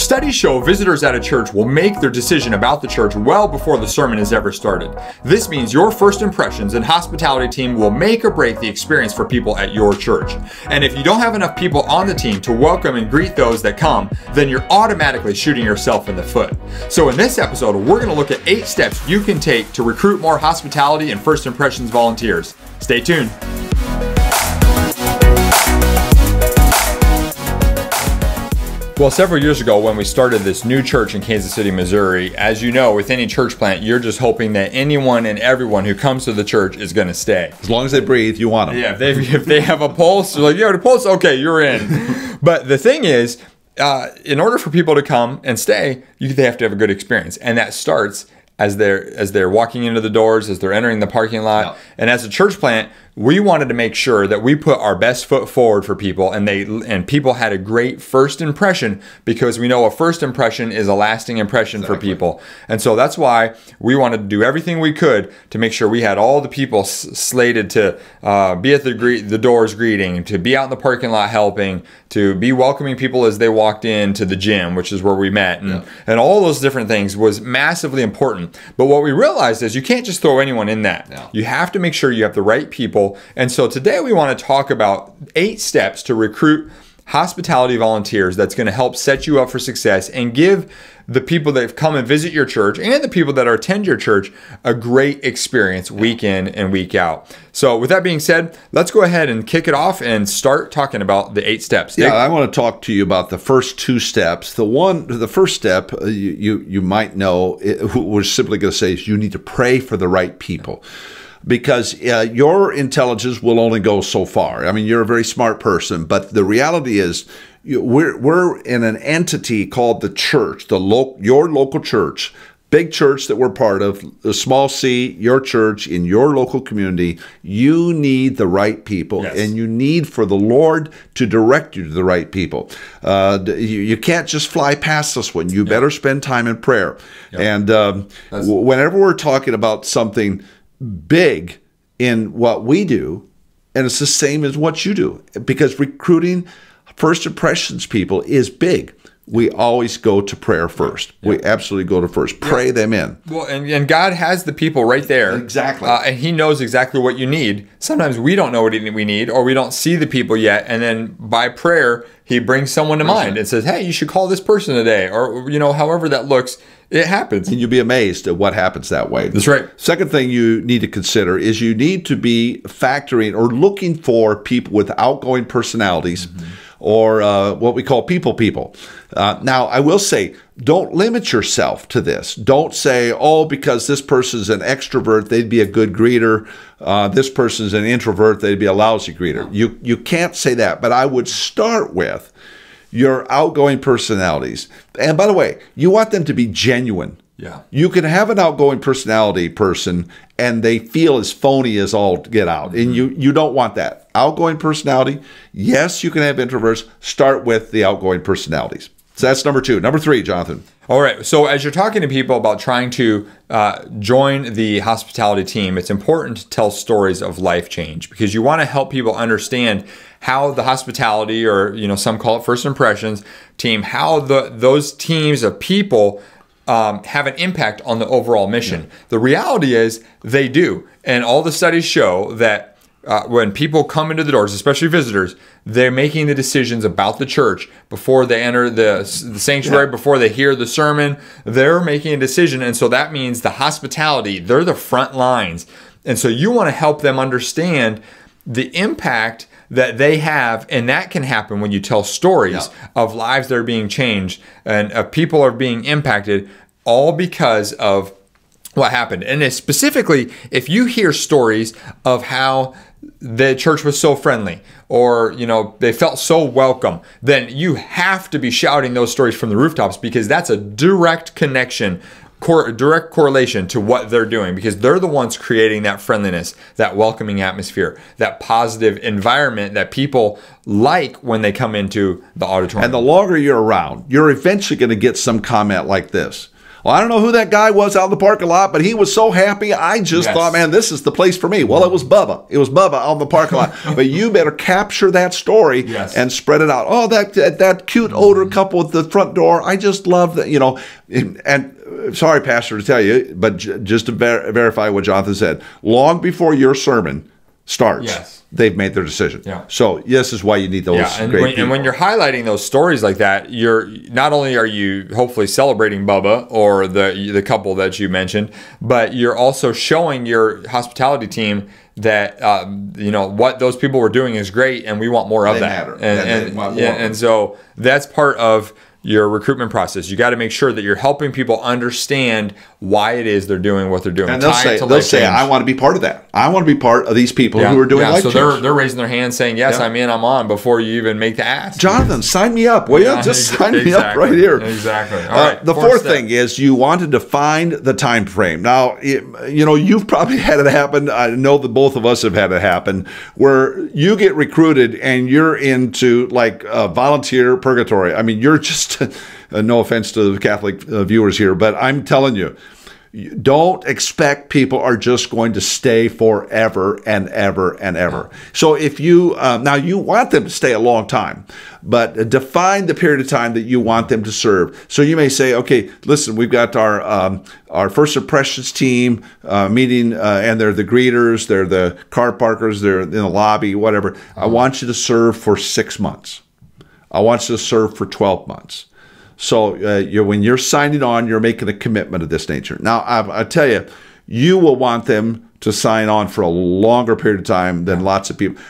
Studies show visitors at a church will make their decision about the church well before the sermon is ever started. This means your first impressions and hospitality team will make or break the experience for people at your church. And if you don't have enough people on the team to welcome and greet those that come, then you're automatically shooting yourself in the foot. So in this episode, we're going to look at 8 steps you can take to recruit more hospitality and first impressions volunteers. Stay tuned. Well, several years ago when we started this new church in Kansas City, Missouri, as you know, with any church plant, you're just hoping that anyone and everyone who comes to the church is going to stay. As long as they breathe, you want them. Yeah, if they have a pulse, you're like, you have a pulse? Okay, you're in. But the thing is, in order for people to come and stay, they have to have a good experience. And that starts as they're walking into the doors, as they're entering the parking lot. Yep. And as a church plant, we wanted to make sure that we put our best foot forward for people, and people had a great first impression, because we know a first impression is a lasting impression for people. And so that's why we wanted to do everything we could to make sure we had all the people slated to be at the doors greeting, to be out in the parking lot helping, to be welcoming people as they walked into the gym, which is where we met, and all those different things was massively important. But what we realized is you can't just throw anyone in that. No. You have to make sure you have the right people. And so today we want to talk about 8 steps to recruit hospitality volunteers that's going to help set you up for success and give the people that come and visit your church and the people that attend your church a great experience week in and week out. So with that being said, let's go ahead and kick it off and start talking about the 8 steps. Yeah, I want to talk to you about the first 2 steps. The first step you might know, we're simply going to say, is you need to pray for the right people. Because your intelligence will only go so far. I mean, you're a very smart person, but the reality is we're in an entity called the church, your local church, big church that we're part of, the small c, your church in your local community. You need the right people, and you need for the Lord to direct you to the right people. You can't just fly past this one. You better spend time in prayer. And whenever we're talking about something big in what we do, and it's the same as what you do, because recruiting first impressions people is big. We always go to prayer first. We absolutely go to first. Pray them in. Well, and God has the people right there. Exactly. And He knows exactly what you need. Sometimes we don't know what we need, or we don't see the people yet. And then by prayer, He brings someone to mind and says, hey, you should call this person today. Or, however that looks, it happens. And you'll be amazed at what happens that way. That's right. Second thing you need to consider is you need to be factoring or looking for people with outgoing personalities, or what we call people. Now, I will say, don't limit yourself to this. Don't say, oh, because this person's an extrovert, they'd be a good greeter. This person's an introvert, they'd be a lousy greeter. You can't say that, but I would start with your outgoing personalities. And by the way, you want them to be genuine. Yeah. You can have an outgoing personality person and they feel as phony as all get out. And you don't want that. Outgoing personality, yes, you can have introverts. Start with the outgoing personalities. So that's number 2. Number 3, Jonathan. All right. So as you're talking to people about trying to join the hospitality team, it's important to tell stories of life change, because you want to help people understand how the hospitality, or some call it first impressions team, how those teams of people have an impact on the overall mission. The reality is they do. And all the studies show that when people come into the doors, especially visitors, they're making the decisions about the church before they enter the sanctuary, before they hear the sermon. They're making a decision. And so that means the hospitality, they're the front lines. And so you want to help them understand the impact that they have, and that can happen when you tell stories of lives that are being changed and of people are being impacted, all because of what happened. And specifically, if you hear stories of how the church was so friendly, or they felt so welcome, then you have to be shouting those stories from the rooftops, because that's a direct connection, direct correlation to what they're doing, because they're the ones creating that friendliness, that welcoming atmosphere, that positive environment that people like when they come into the auditorium. And the longer you're around, you're eventually going to get some comment like this. Well, I don't know who that guy was out in the parking lot, but he was so happy. I just thought, man, this is the place for me. Well, it was Bubba. It was Bubba out in the parking lot. But you better capture that story and spread it out. Oh, that cute older couple at the front door. I just love that, And sorry, Pastor, to tell you, but just to verify what Jonathan said, long before your sermon starts, they've made their decision. So this is why you need those great people. And when you're highlighting those stories like that, you're not only are you hopefully celebrating Bubba or the couple that you mentioned, but you're also showing your hospitality team that what those people were doing is great, and we want more of that. And so that's part of your recruitment process. You got to make sure that you're helping people understand why it is they're doing what they're doing. And they'll say, I want to be part of that. I want to be part of these people who are doing life change. So they're raising their hand saying, yes, I'm in, I'm on, before you even make the ask. Jonathan, sign me up, will you? Just sign me up right here. Exactly. All right, the fourth thing is you want to define the time frame. Now, you've probably had it happen. I know that both of us have had it happen, where you get recruited and you're into like volunteer purgatory. I mean, you're just, no offense to the Catholic viewers here, but I'm telling you, don't expect people are just going to stay forever and ever and ever. So if you, now you want them to stay a long time, but define the period of time that you want them to serve. So you may say, okay, listen, we've got our first impressions team meeting, and they're the greeters, they're the car parkers, they're in the lobby, whatever. I want you to serve for 6 months. I want you to serve for 12 months. So when you're signing on, you're making a commitment of this nature. Now, I tell you, you will want them to sign on for a longer period of time than lots of people.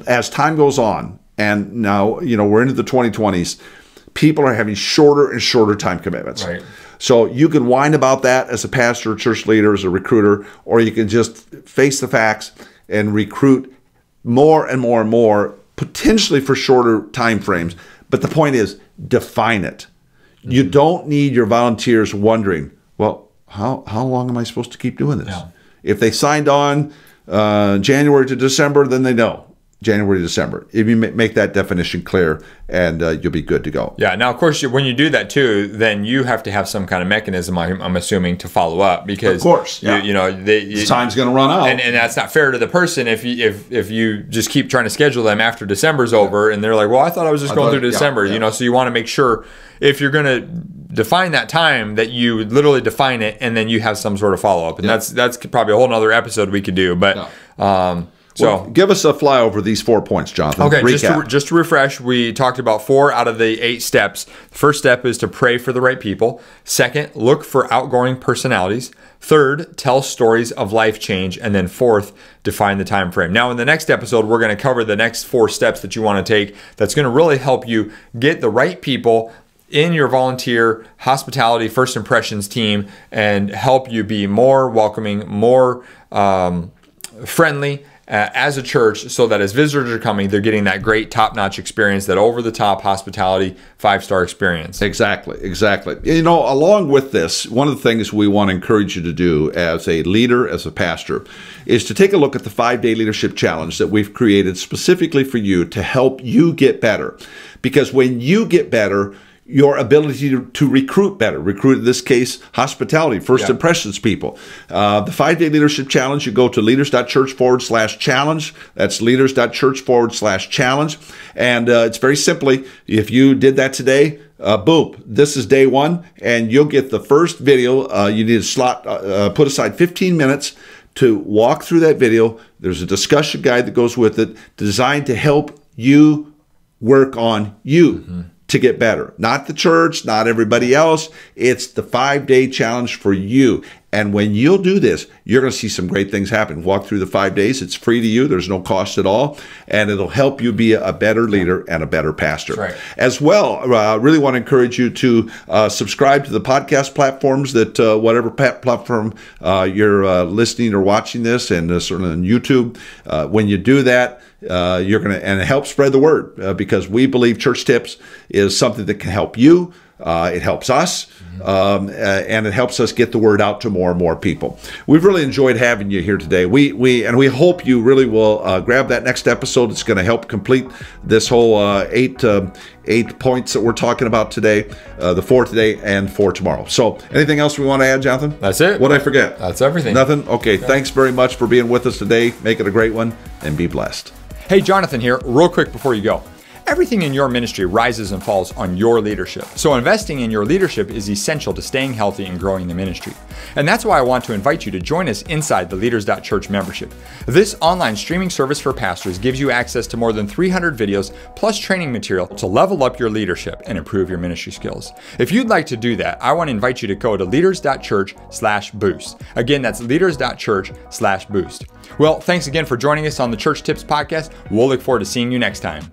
As time goes on, and now we're into the 2020s, people are having shorter and shorter time commitments. Right. So you can whine about that as a pastor, church leader, as a recruiter, or you can just face the facts and recruit more and more and more, potentially for shorter time frames. But the point is, define it. You don't need your volunteers wondering, well, how long am I supposed to keep doing this? If they signed on January to December, then they know. January to December. If you make that definition clear, and you'll be good to go. Yeah. Now, of course, when you do that too, then you have to have some kind of mechanism, I'm assuming, to follow up, because of course, time's going to run out, and that's not fair to the person if you just keep trying to schedule them after December's over, and they're like, well, I thought I was just going through December. So you want to make sure, if you're going to define that time, that you literally define it, and then you have some sort of follow up, and that's probably a whole nother episode we could do, but. So give us a flyover these 4 points, Jonathan. Okay, just to refresh, we talked about 4 out of the 8 steps. The first step is to pray for the right people. Second, look for outgoing personalities. Third, tell stories of life change. And then fourth, define the time frame. Now, in the next episode, we're going to cover the next 4 steps that you want to take. That's going to really help you get the right people in your volunteer hospitality first impressions team and help you be more welcoming, more friendly, as a church, so that as visitors are coming, they're getting that great top-notch experience, that over-the-top hospitality 5-star experience. Exactly. Along with this, one of the things we want to encourage you to do as a leader, as a pastor, is to take a look at the 5-day leadership challenge that we've created specifically for you to help you get better. Because when you get better, your ability to recruit better. Recruit, in this case, hospitality, first impressions people. The 5-day leadership challenge, you go to leaders.church/challenge. That's leaders.church/challenge. And it's very simply, if you did that today, boom, this is day 1, and you'll get the first video. You need to put aside 15 minutes to walk through that video. There's a discussion guide that goes with it, designed to help you work on you. To get better. Not the church, not everybody else. It's the 5-day challenge for you. And when you'll do this, you're going to see some great things happen. Walk through the 5 days. It's free to you. There's no cost at all. And it'll help you be a better leader and a better pastor. Right. As well, I really want to encourage you to subscribe to the podcast platforms that whatever platform you're listening or watching this, and certainly on YouTube. When you do that, you're going to, and help spread the word, because we believe Church Tips is something that can help you It helps us. And it helps us get the word out to more and more people. We've really enjoyed having you here today. We hope you really will grab that next episode. It's going to help complete this whole 8 points that we're talking about today, the 4 today and 4 tomorrow. So anything else we want to add, Jonathan? That's it. What'd I forget? That's everything. Nothing? Okay. Thanks very much for being with us today. Make it a great one and be blessed. Hey, Jonathan here, real quick before you go. Everything in your ministry rises and falls on your leadership. So investing in your leadership is essential to staying healthy and growing the ministry. And that's why I want to invite you to join us inside the Leaders.Church membership. This online streaming service for pastors gives you access to more than 300 videos plus training material to level up your leadership and improve your ministry skills. If you'd like to do that, I want to invite you to go to leaders.church/boost. Again, that's leaders.church/boost. Well, thanks again for joining us on the Church Tips Podcast. We'll look forward to seeing you next time.